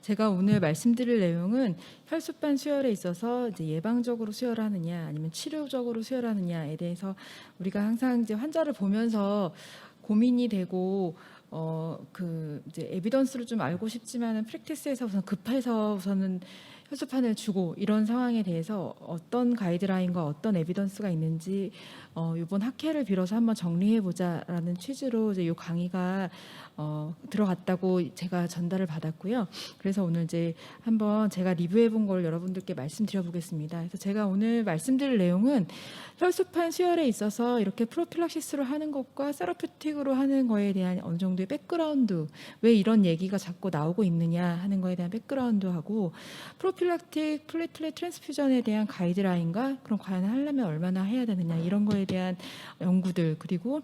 제가 오늘 말씀드릴 내용은 혈소판 수혈에 있어서 이제 예방적으로 수혈하느냐 아니면 치료적으로 수혈하느냐에 대해서 우리가 항상 이제 환자를 보면서 고민이 되고 그 이제 에비던스를 좀 알고 싶지만은 프랙티스에서 우선 급해서 우선은 혈소판을 주고 이런 상황에 대해서 어떤 가이드라인과 어떤 에비던스가 있는지 이번 학회를 빌어서 한번 정리해 보자라는 취지로 이제 이 강의가 들어갔다고 제가 전달을 받았고요. 그래서 오늘 이제 한번 제가 리뷰해 본 걸 여러분들께 말씀드려 보겠습니다. 그래서 제가 오늘 말씀드릴 내용은 혈소판 수혈에 있어서 이렇게 프로필락시스로 하는 것과 세라피틱으로 하는 거에 대한 어느 정도의 백그라운드, 왜 이런 얘기가 자꾸 나오고 있느냐 하는 거에 대한 백그라운드하고 프로필락틱 플레이틀렛 트랜스퓨전에 대한 가이드라인과 그럼 과연 하려면 얼마나 해야 되느냐 이런 거에 대한 연구들, 그리고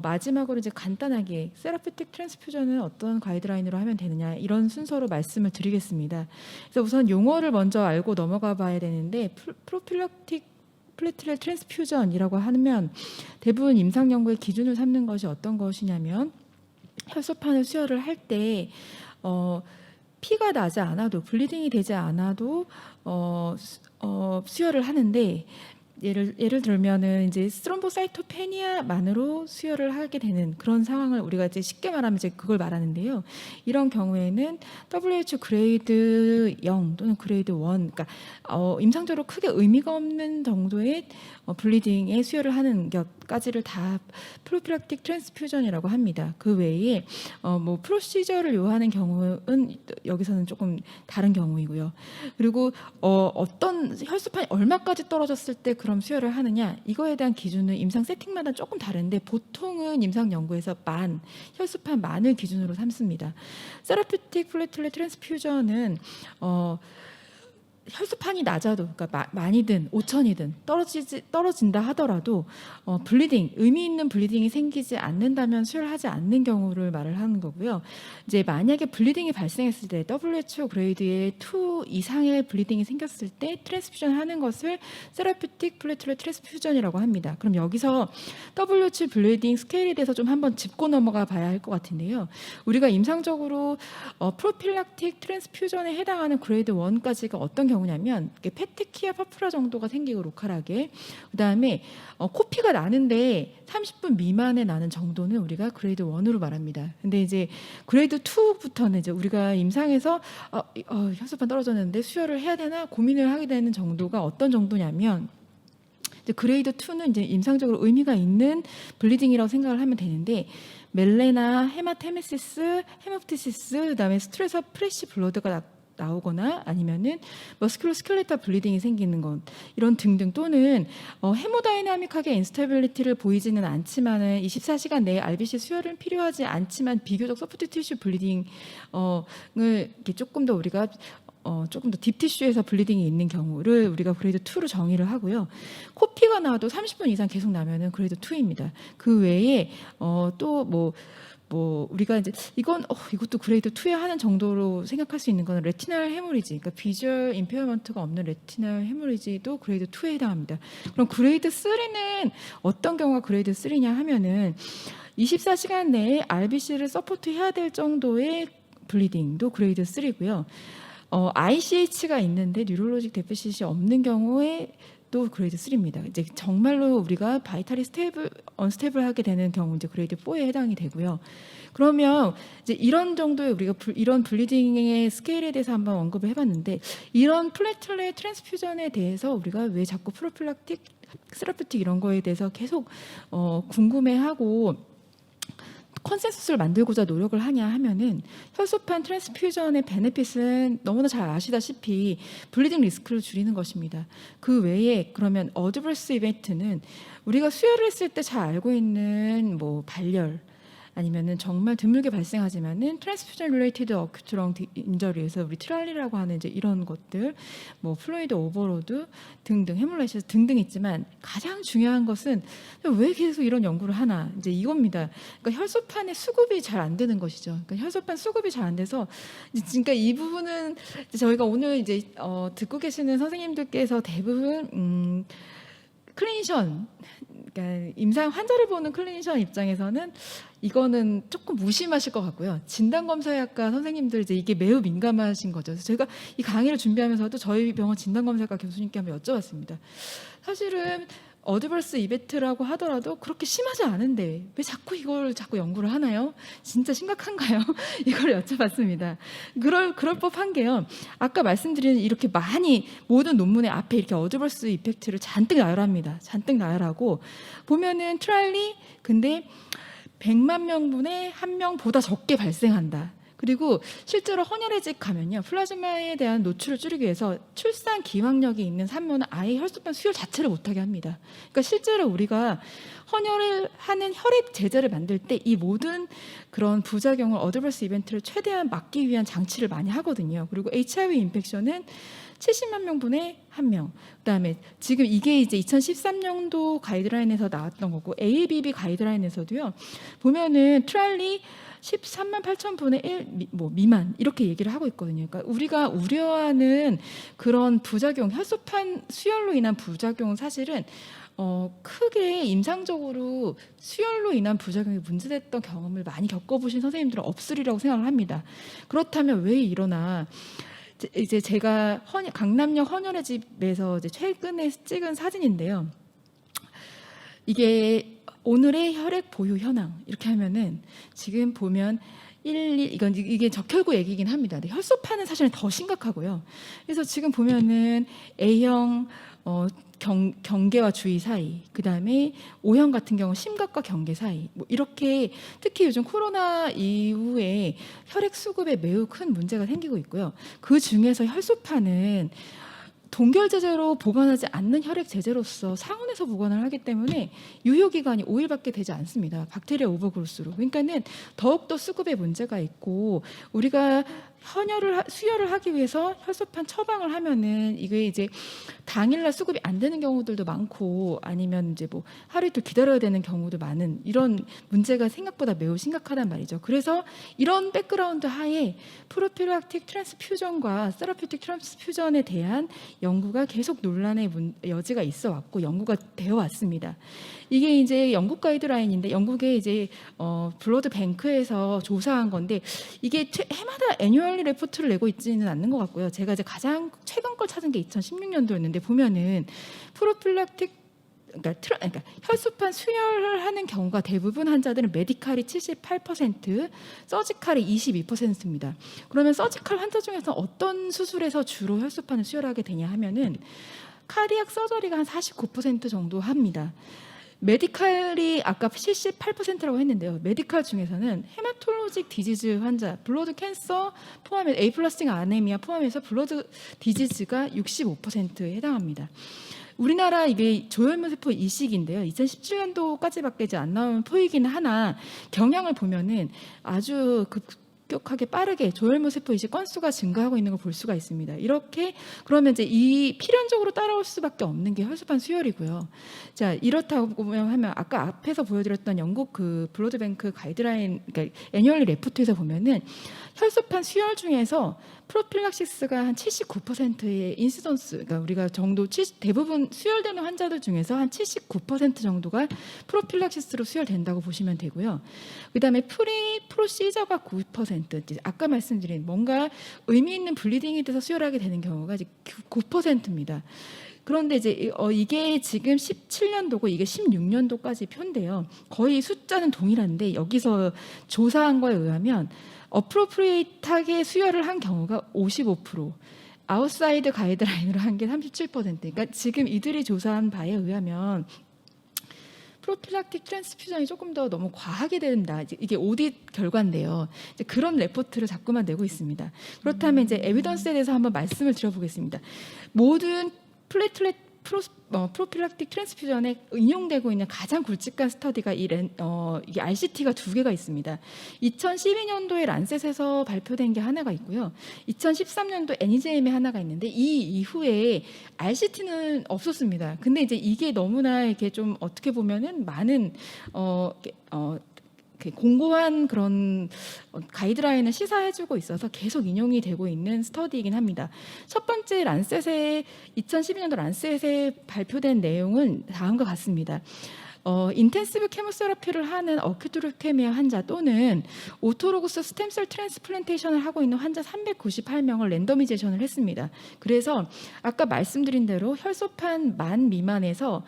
마지막으로 이제 간단하게 세라피틱 트랜스퓨전은 어떤 가이드라인으로 하면 되느냐 이런 순서로 말씀을 드리겠습니다. 그래서 우선 용어를 먼저 알고 넘어가 봐야 되는데 프로필락틱 플레이틀렛 트랜스퓨전이라고 하면 대부분 임상 연구의 기준을 삼는 것이 어떤 것이냐면 혈소판을 수혈을 할 때 피가 나지 않아도 블리딩이 되지 않아도 수혈을 하는데 예를 들면은 이제 스트롬보사이토페니아만으로 수혈을 하게 되는 그런 상황을 우리가 이제 쉽게 말하면 이제 그걸 말하는데요. 이런 경우에는 WHO 그레이드 0 또는 그레이드 1, 그러니까 임상적으로 크게 의미가 없는 정도의 블리딩에 수혈을 하는 것까지를 다 프로필락틱 트랜스퓨전이라고 합니다. 그 외에 뭐 프로시저를 요하는 경우는 여기서는 조금 다른 경우이고요. 그리고 어떤 혈소판이 얼마까지 떨어졌을 때 그럼 수혈을 하느냐 이거에 대한 기준은 임상 세팅마다 조금 다른데 보통은 임상 연구에서 혈소판 만을 기준으로 삼습니다. 세라피틱 플레이틀렛 트랜스퓨전은 혈소판이 낮아도, 그러니까 많이든 5천이든 떨어진다 하더라도 블리딩, 의미 있는 블리딩이 생기지 않는다면 수혈하지 않는 경우를 말을 하는 거고요. 이제 만약에 블리딩이 발생했을 때 WHO 그레이드의 2 이상의 블리딩이 생겼을 때 트랜스퓨전 하는 것을 세라피틱 플레이틀렛 트랜스퓨전이라고 합니다. 그럼 여기서 WHO 블리딩 스케일에 대해서 좀 한번 짚고 넘어가 봐야 할 것 같은데요. 우리가 임상적으로 프로필락틱 트랜스퓨전에 해당하는 그레이드 1까지가 어떤 경우냐면 페트키아 파푸라 정도가 생기고 로컬하게, 그다음에 코피가 나는데 30분 미만에 나는 정도는 우리가 그레이드 1으로 말합니다. 근데 이제 그레이드 2부터는 이제 우리가 임상에서 혈소판 떨어졌는데 수혈을 해야 되나 고민을 하게 되는 정도가 어떤 정도냐면 이제 그레이드 2는 이제 임상적으로 의미가 있는 블리딩이라고 생각을 하면 되는데 멜레나, 헤마테메시스, 헤모프티시스, 그다음에 스트레서 프레시 블러드가 나오거나 아니면은 머스큘로스켈레탈 블리딩이 생기는 것 이런 등등, 또는 헤모다이나믹하게 인스타빌리티를 보이지는 않지만은 24시간 내에 RBC 수혈은 필요하지 않지만 비교적 소프트 티슈 블리딩을 이렇게 조금 더 우리가 조금 더 딥티슈에서 블리딩이 있는 경우를 우리가 그레이드 2로 정의를 하고요. 코피가 나도 30분 이상 계속 나면은 그레이드 2입니다. 그 외에 또 우리가 이제 이것도 그레이드 2에 하는 정도로 생각할 수 있는 거는 레티널 헤모리지, 그러니까 비주얼 임페어먼트가 없는 레티널 헤모리지도 그레이드 2에 해당합니다. 그럼 그레이드 3는 어떤 경우가 그레이드 3냐 하면은 24시간 내에 RBC를 서포트 해야 될 정도의 블리딩도 그레이드 3고요. ICH가 있는데 뉴럴로직 데피시시 없는 경우에 또 그레이드 3입니다. 이제 정말로 우리가 바이탈이 언스테이블하게 되는 경우 이제 그레이드 4에 해당이 되고요. 그러면 이제 이런 정도의 우리가 이런 블리딩의 스케일에 대해서 한번 언급을 해봤는데, 이런 플레이틀렛 트랜스퓨전에 대해서 우리가 왜 자꾸 프로필락틱, 세라피틱 이런 거에 대해서 계속 궁금해하고 컨센서스를 만들고자 노력을 하냐 하면은 혈소판 트랜스퓨전의 베네핏은 너무나 잘 아시다시피 블리딩 리스크를 줄이는 것입니다. 그 외에 그러면 어드버스 이벤트는 우리가 수혈을 했을 때 잘 알고 있는 발열 아니면은 정말 드물게 발생하지만은 트랜스퓨전 릴레이티드 어큐트 렁 인저리에서 우리 트랄리라고 하는 이제 이런 것들, 플루이드 오버로드 등등, 헤몰라이시스 등등 있지만 가장 중요한 것은 왜 계속 이런 연구를 하나, 이제 이겁니다. 그러니까 혈소판의 수급이 잘 안 되는 것이죠. 그러니까 혈소판 수급이 잘 안 돼서 그러니까 이 부분은 저희가 오늘 이제 듣고 계시는 선생님들께서 대부분 클리니션, 그러니까 임상 환자를 보는 클리니션 입장에서는 이거는 조금 무심하실 것 같고요. 진단검사학과 선생님들 이제 이게 매우 민감하신 거죠. 그래서 제가 이 강의를 준비하면서도 저희 병원 진단검사학과 교수님께 한번 여쭤봤습니다. 사실은 어드버스 이벤트라고 하더라도 그렇게 심하지 않은데 왜 자꾸 이걸 자꾸 연구를 하나요? 진짜 심각한가요? 이걸 여쭤봤습니다. 그럴 법한 게요. 아까 말씀드린 이렇게 많이 모든 논문의 앞에 이렇게 어드버스 이펙트를 잔뜩 나열합니다. 잔뜩 나열하고 보면은 트라이얼이 근데 100만 명분의 1명보다 적게 발생한다. 그리고 실제로 헌혈해직 가면요, 플라즈마에 대한 노출을 줄이기 위해서 출산 기왕력이 있는 산모는 아예 혈소판 수혈 자체를 못하게 합니다. 그러니까 실제로 우리가 헌혈을 하는 혈액 제제를 만들 때 이 모든 그런 부작용을 어드버스 이벤트를 최대한 막기 위한 장치를 많이 하거든요. 그리고 HIV 인펙션은 70만 명분의 1명. 그다음에 지금 이게 이제 2013년도 가이드라인에서 나왔던 거고 AABB 가이드라인에서도요. 보면은 트라이얼이 13만 8천 분의 1 미만 이렇게 얘기를 하고 있거든요. 그러니까 우리가 우려하는 그런 부작용, 혈소판 수혈로 인한 부작용은 사실은 크게 임상적으로 수혈로 인한 부작용이 문제됐던 경험을 많이 겪어보신 선생님들은 없으리라고 생각을 합니다. 그렇다면 왜 일어나? 이제 제가 강남역 헌혈의 집에서 이제 최근에 찍은 사진인데요. 이게 오늘의 혈액 보유 현황 이렇게 하면은 지금 보면 이게 적혈구 얘기긴 합니다. 근데 혈소판은 사실은 더 심각하고요. 그래서 지금 보면은 A형 경계와 주의 사이, 그 다음에 O형 같은 경우 심각과 경계 사이, 뭐 이렇게 특히 요즘 코로나 이후에 혈액 수급에 매우 큰 문제가 생기고 있고요. 그 중에서 혈소판은 동결 제제로 보관하지 않는 혈액 제제로서 상온에서 보관을 하기 때문에 유효 기간이 5일밖에 되지 않습니다. 박테리아 오버그로스로. 그러니까는 더욱더 수급에 문제가 있고 우리가 수혈을 하기 위해서 혈소판 처방을 하면은 이게 이제 당일날 수급이 안 되는 경우들도 많고 아니면 이제 뭐 하루 이틀 기다려야 되는 경우도 많은 이런 문제가 생각보다 매우 심각하단 말이죠. 그래서 이런 백그라운드 하에 프로필락틱 트랜스퓨전과 세라피틱 트랜스퓨전에 대한 연구가 계속 논란의 여지가 있어 왔고 연구가 되어 왔습니다. 이게 이제 영국 가이드라인인데 영국의 이제 블러드 뱅크에서 조사한 건데 이게 해마다 애뉴얼리 레포트를 내고 있지는 않는 것 같고요. 제가 이제 가장 최근 걸 찾은 게 2016년도였는데 보면은 프로필락틱 그러니까 혈소판 수혈을 하는 경우가 대부분 환자들은 메디칼이 78%, 서지칼이 22%입니다. 그러면 서지칼 환자 중에서 어떤 수술에서 주로 혈소판을 수혈하게 되냐 하면은 카디악 서저리가 한 49% 정도 합니다. 메디칼이 아까 78%라고 했는데요. 메디칼 중에서는 헤마톨로직 디지즈 환자, 블러드 캔서 포함해 에이플라스틱 아네미아 포함해서 블러드 디지즈가 65%에 해당합니다. 우리나라 이게 조혈모세포 이식인데요. 2017년도까지밖에 안 나온 포이기는 하나 경향을 보면은 아주 급격하게 빠르게 조혈모세포 이식 건수가 증가하고 있는 걸 볼 수가 있습니다. 이렇게 그러면 이제 이 필연적으로 따라올 수밖에 없는 게 혈소판 수혈이고요. 자, 이렇다고 보면 하면 아까 앞에서 보여드렸던 영국 그 블러드뱅크 가이드라인, 그러니까 애뉴얼리 레포트에서 보면은 혈소판 수혈 중에서 프로필락시스가 한 79%의 인시던스, 그러니까 우리가 정도 대부분 수혈되는 환자들 중에서 한 79% 정도가 프로필락시스로 수혈된다고 보시면 되고요. 그다음에 프로시저가 9%, 아까 말씀드린 뭔가 의미 있는 블리딩이 돼서 수혈하게 되는 경우가 이제 9%입니다. 그런데 이제 이게 지금 17년도고 이게 16년도까지 표인데요. 거의 숫자는 동일한데 여기서 조사한 거에 의하면 어프로프리에이트하게 수혈을 한 경우가 55%, 아웃사이드 가이드라인으로 한 게 37%. 그러니까 지금 이들이 조사한 바에 의하면 프로필락틱 트랜스퓨전이 조금 더 너무 과하게 된다. 이게 오딧 결과인데요. 이제 그런 레포트를 자꾸만 내고 있습니다. 그렇다면 이제 에비던스에 대해서 한번 말씀을 드려보겠습니다. 모든 플레이틀렛 프로필락틱 트랜스퓨전에 인용되고 있는 가장 굵직한 스터디가 이게 RCT가 두 개가 있습니다. 2012년도에 란셋에서 발표된 게 하나가 있고요. 2013년도 NEJM에 하나가 있는데 이 이후에 RCT는 없었습니다. 근데 이제 이게 너무나 이렇게 좀 어떻게 보면은 많은 공고한 그런 가이드라인을 시사해주고 있어서 계속 인용이 되고 있는 스터디이긴 합니다. 첫 번째 란셋의 2012년도 란셋에 발표된 내용은 다음과 같습니다. 인텐시브 케모세라피를 하는 어큐트 루케미아 환자 또는 오토로그스 스템셀 트랜스플란테이션을 하고 있는 환자 398명을 랜더미제이션을 했습니다. 그래서 아까 말씀드린 대로 혈소판 만 미만에서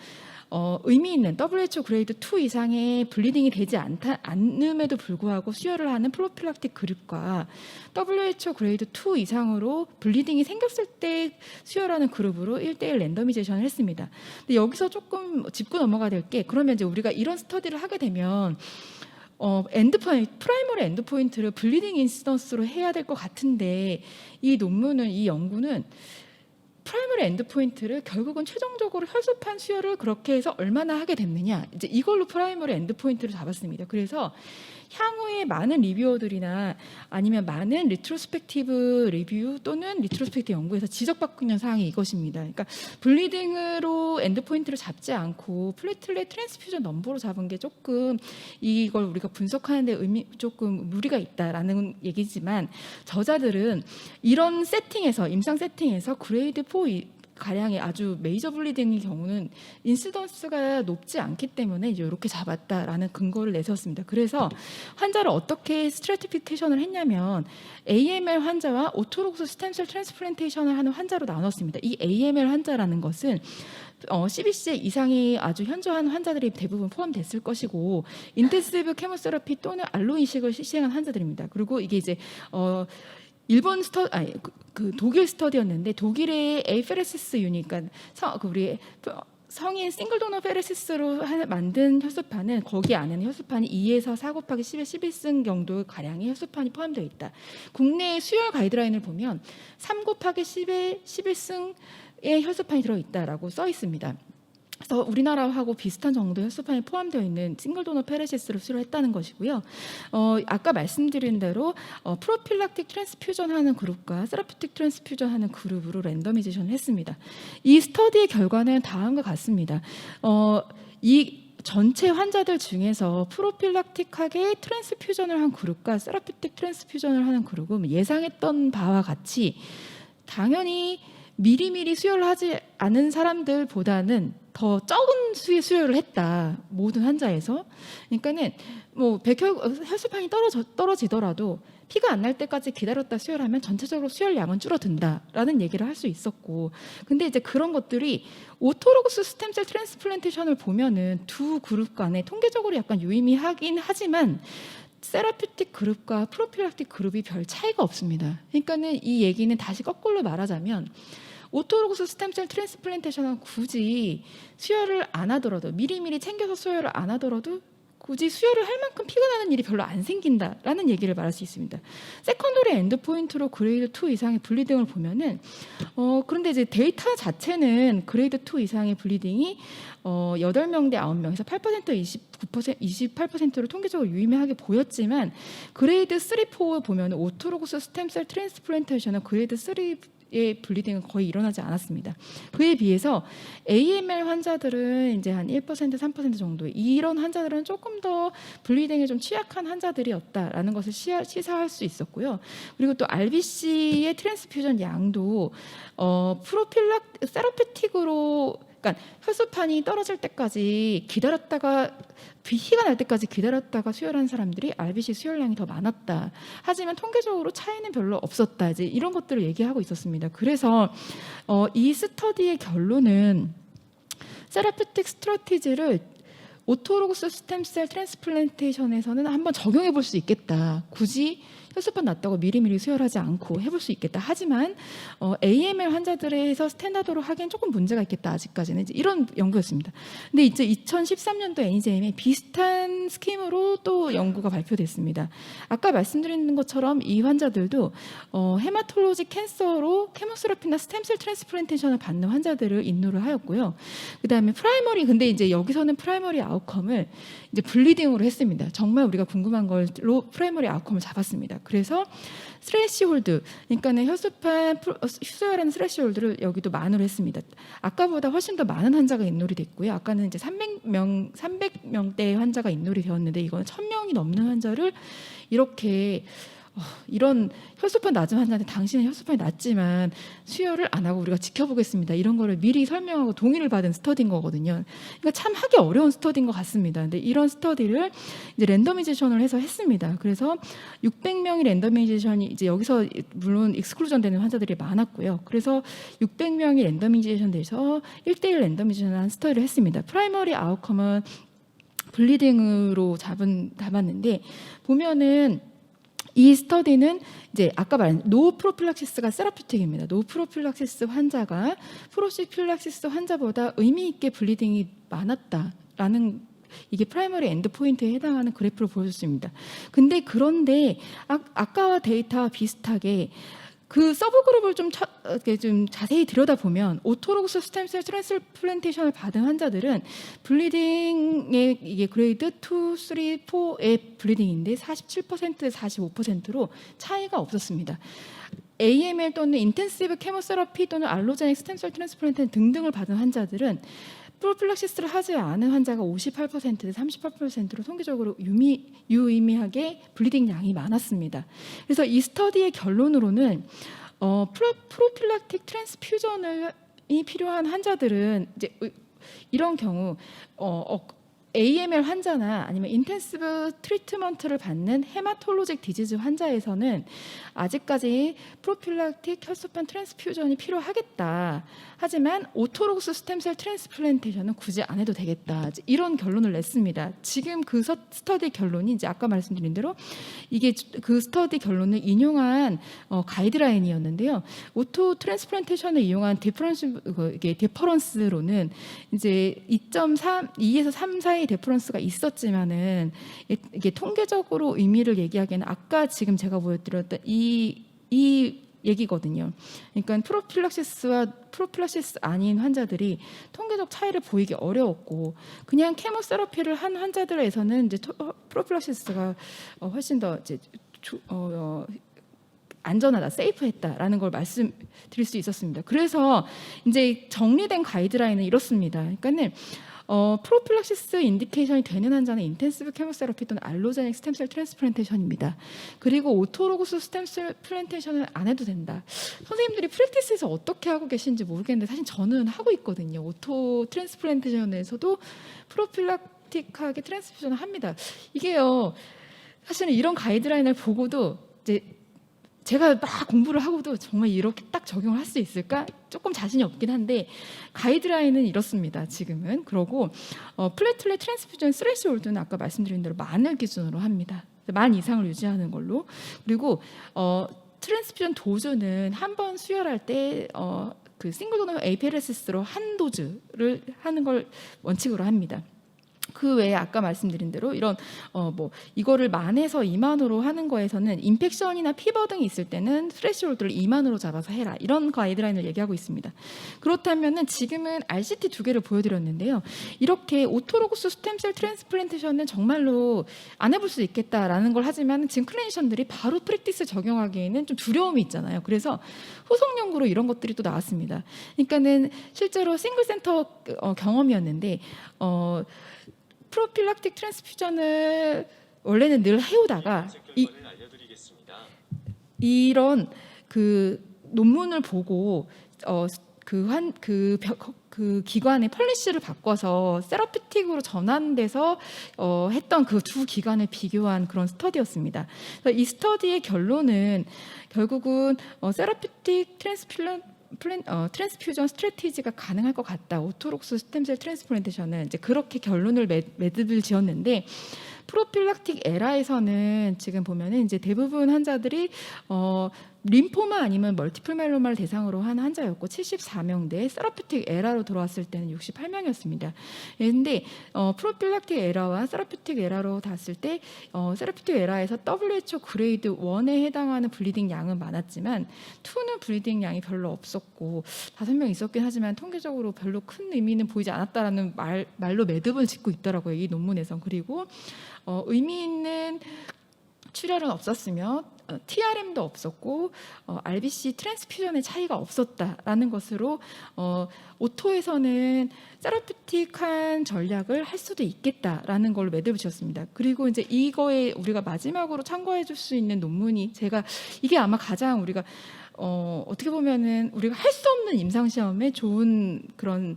의미 있는 WHO 그레이드 2 이상의 블리딩이 되지 않음에도 불구하고 수혈을 하는 프로필락틱 그룹과 WHO 그레이드 2 이상으로 블리딩이 생겼을 때 수혈하는 그룹으로 1대1 랜더미제이션을 했습니다. 근데 여기서 조금 짚고 넘어가야 될 게, 그러면 이제 우리가 이런 스터디를 하게 되면 프라이머리 엔드포인트를 블리딩 인시던스로 해야 될 것 같은데, 이 연구는 프라이머리 엔드포인트를 결국은 최종적으로 혈소판 수혈을 그렇게 해서 얼마나 하게 됐느냐, 이제 이걸로 프라이머리 엔드포인트를 잡았습니다. 그래서 향후에 많은 리뷰어들이나 아니면 많은 리트로스펙티브 리뷰 또는 리트로스펙티브 연구에서 지적받고 있는 사항이 이것입니다. 그러니까 블리딩으로 엔드포인트를 잡지 않고 플레이틀렛 트랜스퓨전 넘버로 잡은 게 조금 이걸 우리가 분석하는데 조금 무리가 있다라는 얘기지만, 저자들은 이런 세팅에서, 임상 세팅에서 그레이드 4 가량의 아주 메이저 블리딩의 경우는 인시던스가 높지 않기 때문에 이제 이렇게 잡았다라는 근거를 내세웠습니다. 그래서 환자를 어떻게 스트래티피케이션을 했냐면, AML 환자와 오토로그스 스템셀 트랜스플란테이션을 하는 환자로 나눴습니다. 이 AML 환자라는 것은 CBC 이상이 아주 현저한 환자들이 대부분 포함됐을 것이고, 인텐시브 케모세라피 또는 알로 이식을 시행한 환자들입니다. 그리고 이게 이제 독일 스터디였는데, 독일의 에이페레시스 유닛, 그러니까 우리 성인 싱글 도너 페레시스로 만든 혈소판은, 거기 안에는 혈소판이 2에서 4 곱하기 10의 11승 정도 가량의 혈소판이 포함되어 있다. 국내의 수혈 가이드라인을 보면 3 곱하기 10의 11승의 혈소판이 들어있다라고 써 있습니다. 그래서 우리나라하고 비슷한 정도의 혈소판이 포함되어 있는 싱글 도너 페레시스로 수혈했다는 것이고요. 아까 말씀드린 대로 프로필락틱 트랜스퓨전 하는 그룹과 세라피틱 트랜스퓨전 하는 그룹으로 랜더미제이션을 했습니다. 이 스터디의 결과는 다음과 같습니다. 이 전체 환자들 중에서 프로필락틱하게 트랜스퓨전을 한 그룹과 세라피틱 트랜스퓨전을 하는 그룹은 예상했던 바와 같이 당연히 미리미리 수혈을 하지 않은 사람들보다는 더 적은 수의 수혈을 했다, 모든 환자에서. 그러니까는 뭐 혈소판이 떨어지더라도 피가 안 날 때까지 기다렸다 수혈하면 전체적으로 수혈량은 줄어든다라는 얘기를 할 수 있었고, 근데 이제 그런 것들이 오토로그스 스템셀 트랜스플란테이션을 보면은 두 그룹 간에 통계적으로 약간 유의미하긴 하지만 세라피틱 그룹과 프로필락틱 그룹이 별 차이가 없습니다. 그러니까는 이 얘기는 다시 거꾸로 말하자면, 오토로그스 스템셀 트랜스플란테이션은 굳이 수혈을 안 하더라도, 미리미리 챙겨서 수혈을 안 하더라도 굳이 수혈을 할 만큼 피가 나는 일이 별로 안 생긴다라는 얘기를 말할 수 있습니다. 세컨더리 엔드포인트로 그레이드 2 이상의 블리딩을 보면은 그런데 이제 데이터 자체는 그레이드 2 이상의 블리딩이 8명 대 9명에서 8% 29%, 28%로 통계적으로 유의미하게 보였지만, 그레이드 3, 4 보면 오토로그스 스템셀 트랜스플란테이션은 그레이드 3의 블리딩은 거의 일어나지 않았습니다. 그에 비해서 AML 환자들은 이제 한 1%, 3% 정도, 이런 환자들은 조금 더 블리딩에 좀 취약한 환자들이었다라는 것을 시사할 수 있었고요. 그리고 또 RBC의 트랜스퓨전 양도 세라피틱으로, 그러니까 혈소판이 떨어질 때까지 기다렸다가 피가 날 때까지 기다렸다가 수혈한 사람들이 RBC 수혈량이 더 많았다. 하지만 통계적으로 차이는 별로 없었다. 이제 이런 것들을 얘기하고 있었습니다. 그래서 이 스터디의 결론은 세라피틱 스트래티지를 오토로그스 스템셀 트랜스플란테이션에서는 한번 적용해 볼 수 있겠다. 굳이 혈소판 났다고 미리미리 수혈하지 않고 해볼 수 있겠다. 하지만 AML 환자들에서 스탠다드로 하기엔 조금 문제가 있겠다. 아직까지는 이제 이런 연구였습니다. 근데 이제 2013년도 NEJM에 비슷한 스킴으로 또 연구가 발표됐습니다. 아까 말씀드린 것처럼 이 환자들도 헤마톨로지 캔서로 케모세라피나 스템셀 트랜스플란테이션을 받는 환자들을 인루를 하였고요. 그다음에 근데 이제 여기서는 프라이머리 아웃컴을 이제 블리딩으로 했습니다. 정말 우리가 궁금한 걸로 프라이머리 아웃컴을 잡았습니다. 그래서 스레시홀드, 그러니까는 혈소판 수혈하는 스레시홀드를 여기도 만으로 했습니다. 아까보다 훨씬 더 많은 환자가 인롤이 됐고요. 아까는 이제 300명대의 환자가 인롤이 되었는데 이거는 1000명이 넘는 환자를 이렇게 이런 혈소판 낮은 환자한테 당신은 혈소판이 낮지만 수혈을 안 하고 우리가 지켜보겠습니다. 이런 거를 미리 설명하고 동의를 받은 스터디인 거거든요. 그러니까 참 하기 어려운 스터디인 것 같습니다. 근데 이런 스터디를 이제 랜더미제이션을 해서 했습니다. 그래서 600명이 랜더미제이션이 이제 여기서 물론 익스클루전 되는 환자들이 많았고요. 그래서 600명이 랜더미제이션 돼서 1대1 랜더미제이션을 한 스터디를 했습니다. 프라이머리 아웃컴은 블리딩으로 잡았는데 보면은 이 스터디는 이제 아까 말한 노 프로필락시스가 세라피틱입니다. 노 프로필락시스 환자가 프로필락시스 환자보다 의미 있게 블리딩이 많았다라는 이게 프라이머리 엔드 포인트에 해당하는 그래프를 보여줬습니다. 그런데 아까와 데이터와 비슷하게 그 서브그룹을 좀 자세히 들여다보면 오토로그스 스템셀 트랜스플란테이션을 받은 환자들은 블리딩의 이게 그레이드 2, 3, 4의 블리딩인데 47%, 45%로 차이가 없었습니다. AML 또는 인텐시브 케모세라피 또는 알로제닉 스템셀 트랜스플란테 등등을 받은 환자들은 프로필락시스를 하지 않은 환자가 58%, 38%로 통계적으로 유의미하게 블리딩 양이 많았습니다. 그래서 이 스터디의 결론으로는 프로필락틱 트랜스퓨전이 필요한 환자들은 이제 이런 경우 AML 환자나 아니면 인텐시브 트리트먼트를 받는 헤마톨로직 디지즈 환자에서는 아직까지 프로필락틱 혈소판 트랜스퓨전이 필요하겠다. 하지만 오토로그스 스템셀 트랜스플란테이션은 굳이 안 해도 되겠다. 이런 결론을 냈습니다. 지금 그 스터디 결론이 이제 아까 말씀드린 대로 이게 그 스터디 결론을 인용한 가이드라인이었는데요. 오토 트랜스플란테이션을 이용한 디퍼런스로는 이제 2.2에서 3 사이 디퍼런스가 있었지만은 이게 통계적으로 의미를 얘기하기에는 아까 지금 제가 보여드렸던 이 얘기거든요. 그러니까 프로필락시스 아닌 환자들이 통계적 차이를 보이기 어려웠고 그냥 케모세라피를 한 환자들에서는 이제 프로필락시스가 훨씬 더 이제 안전하다, 세이프했다라는 걸 말씀드릴 수 있었습니다. 그래서 이제 정리된 가이드라인은 이렇습니다. 그러니까는 프로필락시스 인디케이션이 되는 환자는 인텐시브 케모세라피 또는 알로제닉 스템셀 트랜스플란테이션입니다. 그리고 오토로그스 스템셀 플란테이션은 안 해도 된다. 선생님들이 프랙티스에서 어떻게 하고 계신지 모르겠는데 사실 저는 하고 있거든요. 오토 트랜스플란테이션에서도 프로필락틱하게 트랜스퓨전을 합니다. 이게요. 사실은 이런 가이드라인을 보고도 이제 제가 막 공부를 하고도 정말 이렇게 딱 적용을 할 수 있을까? 조금 자신이 없긴 한데 가이드라인은 이렇습니다. 지금은. 그러고 플레이틀렛 트랜스퓨전 스레시홀드는 아까 말씀드린 대로 만을 기준으로 합니다. 만 이상을 유지하는 걸로. 그리고 트랜스퓨전 도즈는 한 번 수혈할 때 그 싱글 도너 APLSS로 한 도즈를 하는 걸 원칙으로 합니다. 그 외에 아까 말씀드린 대로 이런 이거를 만에서 2만으로 하는 거에서는 인펙션이나 피버 등이 있을 때는 스레시홀드를 2만으로 잡아서 해라. 이런 가이드라인을 얘기하고 있습니다. 그렇다면은 지금은 RCT 2개를 보여드렸는데요. 이렇게 오토로그스 스템셀 트랜스플란테이션은 정말로 안 해볼 수 있겠다라는 걸 하지만 지금 클리니션들이 바로 프랙티스 적용하기에는 좀 두려움이 있잖아요. 그래서 후속 연구로 이런 것들이 또 나왔습니다. 그러니까는 실제로 싱글 센터 경험이었는데 프로필락틱 트랜스퓨전을 원래는 늘 해오다가 이런 그 논문을 보고 그 기관의 폴리시를 바꿔서 세라피틱으로 전환돼서 했던 그 두 기관을 비교한 그런 스터디였습니다. 이 스터디의 결론은 결국은 세라피틱 트랜스퓨전 스트래티지가 가능할 것 같다. 오토록스 스템셀 트랜스플란테이션은 이제 그렇게 결론을 매듭을 지었는데 프로필락틱 에라에서는 지금 보면은 이제 대부분 환자들이 림포마 아니면 멀티플 마일로마를 대상으로 한 환자였고 74명대, 세라피틱 에라로 들어왔을 때는 68명이었습니다. 그런데 프로필락틱 에라와 세라피틱 에라로 닿았을 때 세라피틱 에라에서 WHO 그레이드 1에 해당하는 블리딩 양은 많았지만 2는 블리딩 양이 별로 없었고 5명 있었긴 하지만 통계적으로 별로 큰 의미는 보이지 않았다라는 말로 매듭을 짓고 있더라고요. 이 논문에서. 그리고 의미 있는 출혈은 없었으며 TRM도 없었고 RBC 트랜스퓨전의 차이가 없었다라는 것으로 오토에서는 세라피틱한 전략을 할 수도 있겠다라는 걸로 매듭을 지었습니다. 그리고 이제 이거에 우리가 마지막으로 참고해 줄 수 있는 논문이 제가 이게 아마 가장 우리가 어떻게 보면은 우리가 할 수 없는 임상 시험에 좋은 그런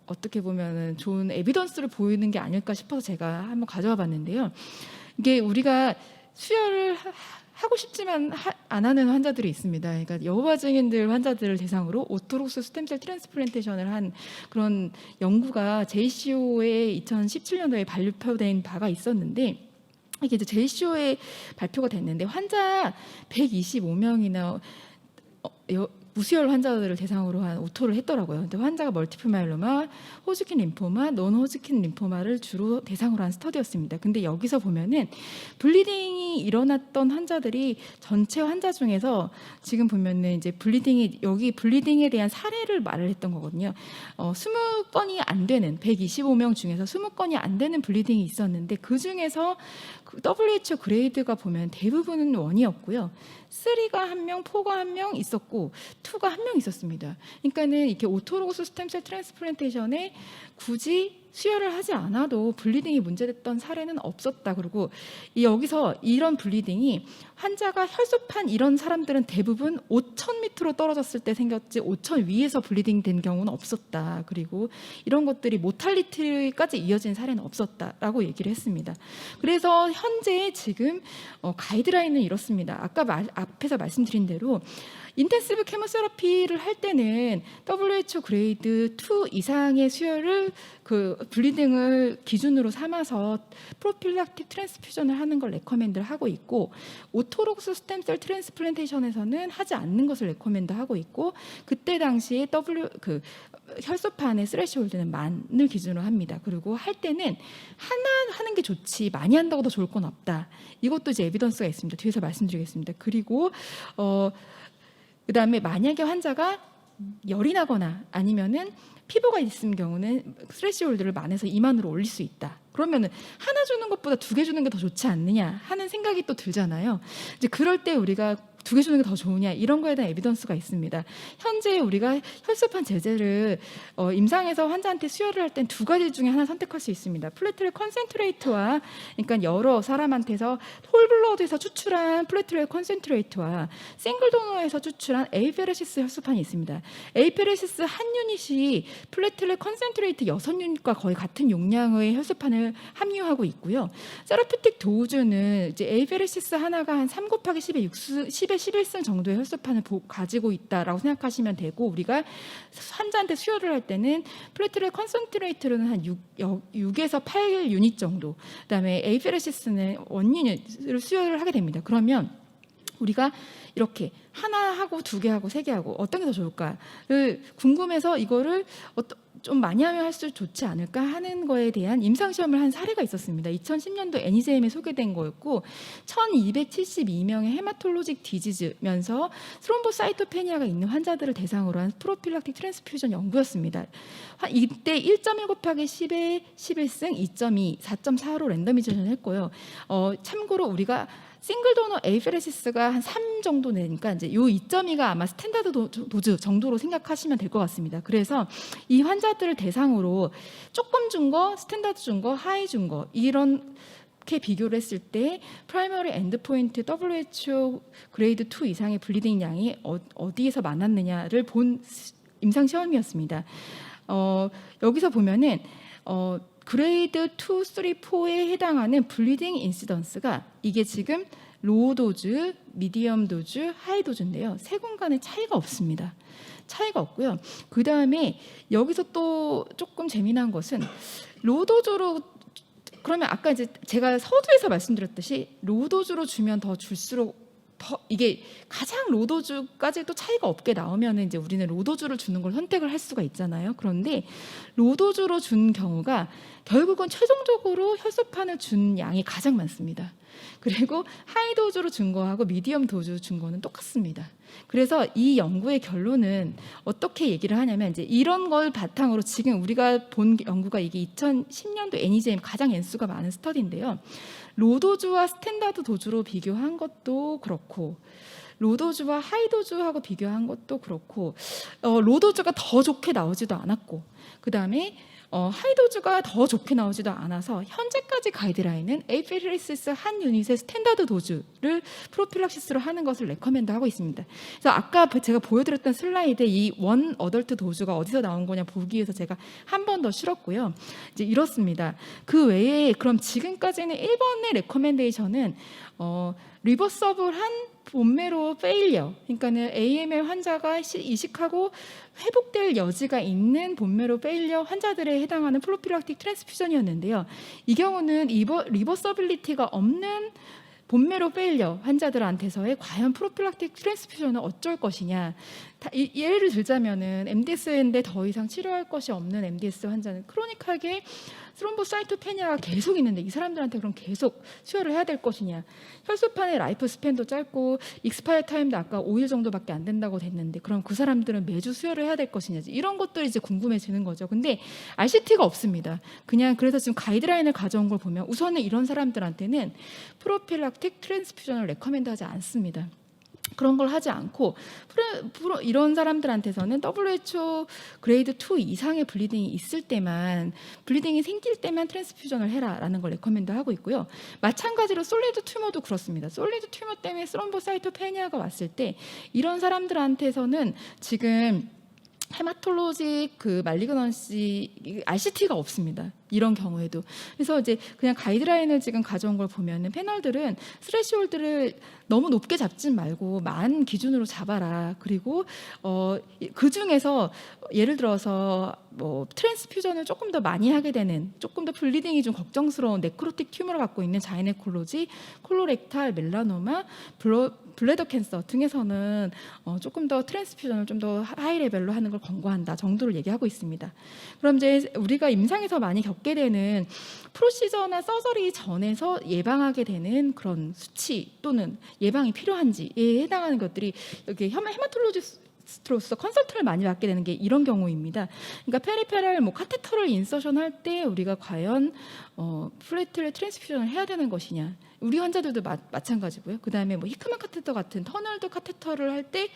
어떻게 보면은 좋은 에비던스를 보이는 게 아닐까 싶어서 제가 한번 가져와 봤는데요. 이게 우리가 수혈을 하고 싶지만 안 하는 환자들이 있습니다. 그러니까 여호와 증인들 환자들을 대상으로 오토록스 스템셀 트랜스플란테이션을 한 그런 연구가 JCO에 2017년도에 발표된 바가 있었는데, 이게 이제 JCO에 발표가 됐는데 환자 125명이나 무수혈 환자들을 대상으로 한 오토를 했더라고요. 근데 환자가 멀티플 마이로마, 호즈킨 림포마, 논 호즈킨 림포마를 주로 대상으로 한 스터디였습니다. 근데 여기서 보면은 블리딩이 일어났던 환자들이 전체 환자 중에서 지금 보면은 이제 블리딩이 여기 블리딩에 대한 사례를 말을 했던 거거든요. 20건이 안 되는 125명 중에서 20건이 안 되는 블리딩이 있었는데 그 중에서 WHO 그레이드가 보면 대부분은 1이었고요. 3가 1명, 4가 1명 있었고 2가 1명 있었습니다. 그러니까는 이렇게 오토로그스 스템셀 트랜스플란테이션에 굳이 수혈을 하지 않아도 블리딩이 문제됐던 사례는 없었다. 그리고 여기서 이런 블리딩이 환자가 혈소판 이런 사람들은 대부분 5,000m로 떨어졌을 때 생겼지 5,000 위에서 블리딩 된 경우는 없었다. 그리고 이런 것들이 모탈리티까지 이어진 사례는 없었다라고 얘기를 했습니다. 그래서 현재 지금 가이드라인은 이렇습니다. 아까 앞에서 말씀드린 대로 인텐시브 케모세라피를 할 때는 WHO 그레이드 2 이상의 수혈을 블리딩을 기준으로 삼아서 프로필락틱 트랜스퓨전을 하는 걸 레커멘드를 하고 있고, 오토록스 스템셀 트랜스플란테이션에서는 하지 않는 것을 레커멘드하고 있고, 그때 당시에 혈소판의 스레시홀드는 만을 기준으로 합니다. 그리고 할 때는 하나 하는 게 좋지 많이 한다고 더 좋을 건 없다. 이것도 이제 에비던스가 있습니다. 뒤에서 말씀드리겠습니다. 그리고 그다음에 만약에 환자가 열이 나거나 아니면은 피부가 있는 경우는 스레시홀드를 만에서 2만으로 올릴 수 있다. 그러면은 하나 주는 것보다 2개 주는 게 더 좋지 않느냐 하는 생각이 또 들잖아요. 이제 그럴 때 우리가 2개 주는 게 더 좋으냐 이런 거에 대한 에비던스가 있습니다. 현재 우리가 혈소판 제제를 임상에서 환자한테 수혈을 할 땐 2가지 중에 하나 선택할 수 있습니다. 플레트렛 컨센트레이트와, 그러니까 여러 사람한테서 홀블러드에서 추출한 플레트렛 컨센트레이트와 싱글 도너에서 추출한 에이페레시스 혈소판이 있습니다. 에이페레시스 한 유닛이 플레트렛 컨센트레이트 6유닛과 거의 같은 용량의 혈소판을 함유하고 있고요. 세라피틱 도우즈는 이제 에이페레시스 하나가 한 3 곱하기 10의 11승 정도의 혈소판을 가지고 있다라고 생각하시면 되고, 우리가 환자한테 수혈을 할 때는 플레트렛 컨센트레이트로는 한 6에서 8유닛 정도, 그다음에 에이페레시스는 1유닛을 수혈을 하게 됩니다. 그러면 우리가 이렇게 하나 하고 2개 하고 3개 하고 어떤 게 더 좋을까를 궁금해서 이거를 좀 많이 하면 할수록 좋지 않을까 하는 거에 대한 임상시험을 한 사례가 있었습니다. 2010년도 NEJM에 소개된 거였고 1272명의 헤마톨로직 디지즈면서 스롬보사이토페니아가 있는 환자들을 대상으로 한 프로필락틱 트랜스퓨전 연구였습니다. 이때 1.1 곱하기 10의 11승 2.2, 4.4로 랜더미제이션을 했고요. 참고로 우리가 싱글 도너 에이페레시스가 한 3 정도 되니까 이제 요 2.2가 아마 스탠다드 도즈 정도로 생각하시면 될 것 같습니다. 그래서 이 환자들을 대상으로 조금 준 거, 스탠다드 준 거, 하이 준 거 이렇게 비교를 했을 때 프라이머리 엔드포인트 WHO 그레이드 2 이상의 블리딩 양이 어디에서 많았느냐를 본 임상 시험이었습니다. 여기서 보면은 그레이드 2, 3, 4에 해당하는 블리딩 인시던스가 이게 지금 로우 도즈, 미디엄 도즈, 하이 도즈인데요. 세 군간의 차이가 없습니다. 차이가 없고요. 그 다음에 여기서 또 조금 재미난 것은 로우 도즈로, 그러면 아까 이제 제가 서두에서 말씀드렸듯이 로우 도즈로 주면 더 줄수록 더 이게 가장 로도주까지도 차이가 없게 나오면 이제 우리는 로도주를 주는 걸 선택을 할 수가 있잖아요. 그런데 로도주로 준 경우가 결국은 최종적으로 혈소판을 준 양이 가장 많습니다. 그리고 하이 도주로 준 거하고 미디엄 도주 준 거는 똑같습니다. 그래서 이 연구의 결론은 어떻게 얘기를 하냐면 이제 이런 걸 바탕으로 지금 우리가 본 연구가 이게 2010년도 NEJM 가장 N수가 많은 스터디인데요. 로도주와 스탠다드 도주로 비교한 것도 그렇고 로도주와 하이도주하고 비교한 것도 그렇고 로도주가 더 좋게 나오지도 않았고 그 다음에 하이도주가 더 좋게 나오지도 않아서 현재까지 가이드라인은 에이페리시스 한 유닛의 스탠다드 도주를 프로필락시스로 하는 것을 레커멘드하고 있습니다. 그래서 아까 제가 보여드렸던 슬라이드 이 원 어덜트 도주가 어디서 나온 거냐 보기 위해서 제가 한 번 더 실었고요. 이제 이렇습니다. 그 외에 그럼 지금까지는 1번의 레커멘데이션은 리버서블한 본메로 페일리어, 그러니까는 AML 환자가 이식하고 회복될 여지가 있는 본메로 페일리어 환자들에 해당하는 프로필락틱 트랜스퓨전이었는데요. 이 경우는 리버서빌리티가 없는 본메로 페일리어 환자들한테서의 과연 프로필락틱 트랜스퓨전은 어쩔 것이냐. 예를 들자면은 MDS인데 더 이상 치료할 것이 없는 MDS 환자는 크로닉하게 스롬보사이토페니아가 계속 있는데 이 사람들한테 그럼 계속 수혈을 해야 될 것이냐. 혈소판의 라이프 스팬도 짧고 익스파이어 타임도 아까 5일 정도밖에 안 된다고 됐는데 그럼 그 사람들은 매주 수혈을 해야 될 것이냐. 이런 것들이 이제 궁금해지는 거죠. 근데 RCT가 없습니다. 그냥 그래서 지금 가이드라인을 가져온 걸 보면 우선은 이런 사람들한테는 프로필락틱 트랜스퓨전을 레커멘드하지 않습니다. 그런 걸 하지 않고 이런 사람들한테서는 WHO 그레이드 2 이상의 블리딩이 있을 때만 블리딩이 생길 때만 트랜스퓨전을 해라라는 걸 레커멘드하고 있고요. 마찬가지로 솔리드 튜머도 그렇습니다. 솔리드 튜머 때문에 스롬보사이토페니아가 왔을 때 이런 사람들한테서는 지금 헤마톨로지 그 말리그넌시 RCT가 없습니다. 이런 경우에도. 그래서 이제 그냥 가이드라인을 지금 가져온 걸 보면은 패널들은 스레시홀드를 너무 높게 잡지 말고 만 기준으로 잡아라. 그리고 그 중에서 예를 들어서 뭐 트랜스퓨전을 조금 더 많이 하게 되는 조금 더 블리딩이 좀 걱정스러운 네크로틱 튜머를 갖고 있는 자이네콜로지, 콜로렉탈, 멜라노마, 블레더 캔서 등에서는 조금 더 트랜스퓨전을 좀 더 하이 레벨로 하는 걸 권고한다 정도를 얘기하고 있습니다. 그럼 이제 우리가 임상에서 많이 겪게 되는 프로시저나 서저리 전에서 예방하게 되는 그런 수치 또는 예방이 필요한지에 해당하는 것들이 여기 헤마톨로지스트로서 컨설트를 많이 받게 되는 게 이런 경우입니다. 그러니까 페리페럴 카테터를 인서션할 때 우리가 과연 플레이트렛 트랜스퓨전을 해야 되는 것이냐. 우리 환자들도 마찬가지고요. 그다음에 히크만 카테터 같은 터널드 카테터를 할 때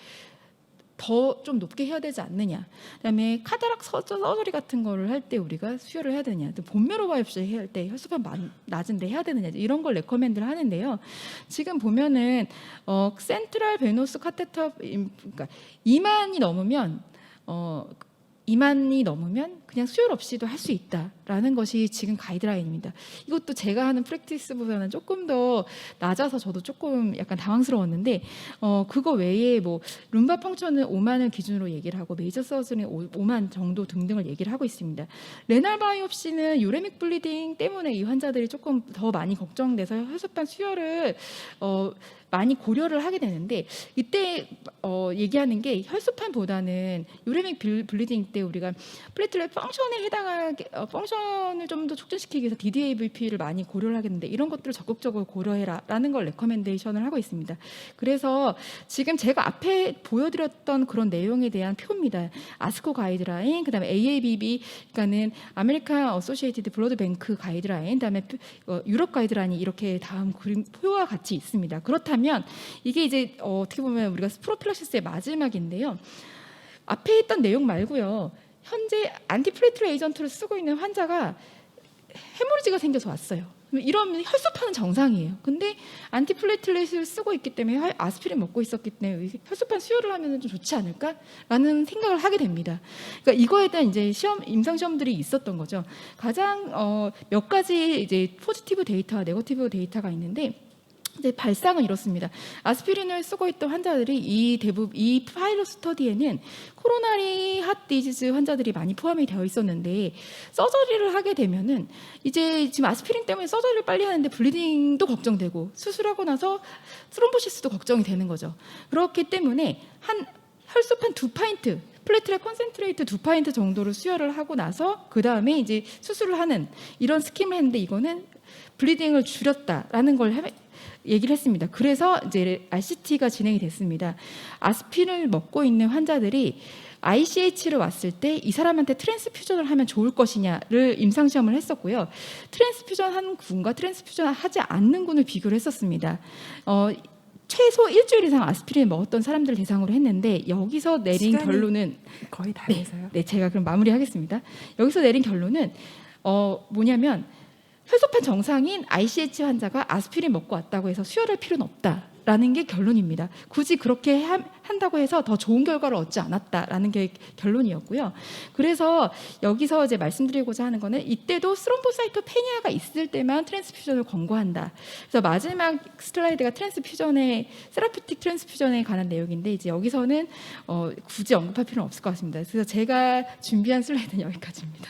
더 좀 높게 해야 되지 않느냐. 그다음에 카다락 서저리 같은 거를 할 때 우리가 수혈을 해야 되느냐. 본메로 바이옵시 할 때 혈소판 낮은데 해야 되느냐. 이런 걸 레커멘드를 하는데요. 지금 보면은 센트럴 베노스 카테터 그러니까 2만이 넘으면 그냥 수혈 없이도 할 수 있다라는 것이 지금 가이드라인입니다. 이것도 제가 하는 프랙티스보다는 조금 더 낮아서 저도 조금 약간 당황스러웠는데 그거 외에 뭐 룸바 펑션은 5만을 기준으로 얘기를 하고 메이저 서저리는 5만 정도 등등을 얘기를 하고 있습니다. 레날 바이옵시는 유레믹 블리딩 때문에 이 환자들이 조금 더 많이 걱정돼서 혈소판 수혈을 많이 고려를 하게 되는데 이때 얘기하는 게 혈소판보다는 유레믹 블리딩 때 우리가 플레이틀렛 펑션에 해당하게 펑션을 좀 더 촉진시키기 위해서 DDAVP를 많이 고려를 하겠는데 이런 것들을 적극적으로 고려해라라는 걸 레커멘데이션을 하고 있습니다. 그래서 지금 제가 앞에 보여드렸던 그런 내용에 대한 표입니다. 아스코 가이드라인, 그다음에 AABB, 그러니까는 아메리칸 어소시에이티드 블러드 뱅크 가이드라인, 그다음에 유럽 가이드라인이 이렇게 다음 표와 같이 있습니다. 그렇다면 이게 이제 어떻게 보면 우리가 프로필락시스의 마지막인데요. 앞에 있던 내용 말고요. 현재 안티플레이트렛 에이전트를 쓰고 있는 환자가 헤모리지가 생겨서 왔어요. 이러면 혈소판은 정상이에요. 근데 안티플레이트렛을 쓰고 있기 때문에 아스피린 먹고 있었기 때문에 혈소판 수혈을 하면 좀 좋지 않을까라는 생각을 하게 됩니다. 그러니까 이거에 대한 이제 임상 시험들이 있었던 거죠. 가장 몇 가지 이제 포지티브 데이터와 네거티브 데이터가 있는데. 이제 발상은 이렇습니다. 아스피린을 쓰고 있던 환자들이 이 파일럿 스터디에는 코로나리 핫 디지즈 환자들이 많이 포함이 되어 있었는데 서저리를 하게 되면은 이제 지금 아스피린 때문에 서저리를 빨리 하는데 블리딩도 걱정되고 수술하고 나서 스롬보시스도 걱정이 되는 거죠. 그렇기 때문에 한 혈소판 2파인트 플레이트렛 컨센트레이트 2파인트 정도를 수혈을 하고 나서 그 다음에 이제 수술을 하는 이런 스킴을 했는데 이거는 블리딩을 줄였다라는 걸 얘기를 했습니다. 그래서 이제 RCT가 진행이 됐습니다. 아스피린을 먹고 있는 환자들이 ICH를 왔을 때 이 사람한테 트랜스퓨전을 하면 좋을 것이냐를 임상시험을 했었고요. 트랜스퓨전 한 군과 트랜스퓨전 하지 않는 군을 비교를 했었습니다. 최소 일주일 이상 아스피린을 먹었던 사람들을 대상으로 했는데 여기서 내린 결론은 거의 다 네, 돼서요. 네, 제가 그럼 마무리하겠습니다. 여기서 내린 결론은 뭐냐면 혈소판 정상인 ICH 환자가 아스피린 먹고 왔다고 해서 수혈할 필요는 없다라는 게 결론입니다. 굳이 그렇게 한다고 해서 더 좋은 결과를 얻지 않았다라는 게 결론이었고요. 그래서 여기서 이제 말씀드리고자 하는 거는 이때도 스롬보사이토페니아가 있을 때만 트랜스퓨전을 권고한다. 그래서 마지막 슬라이드가 세라피틱 트랜스퓨전에 관한 내용인데 이제 여기서는 굳이 언급할 필요는 없을 것 같습니다. 그래서 제가 준비한 슬라이드는 여기까지입니다.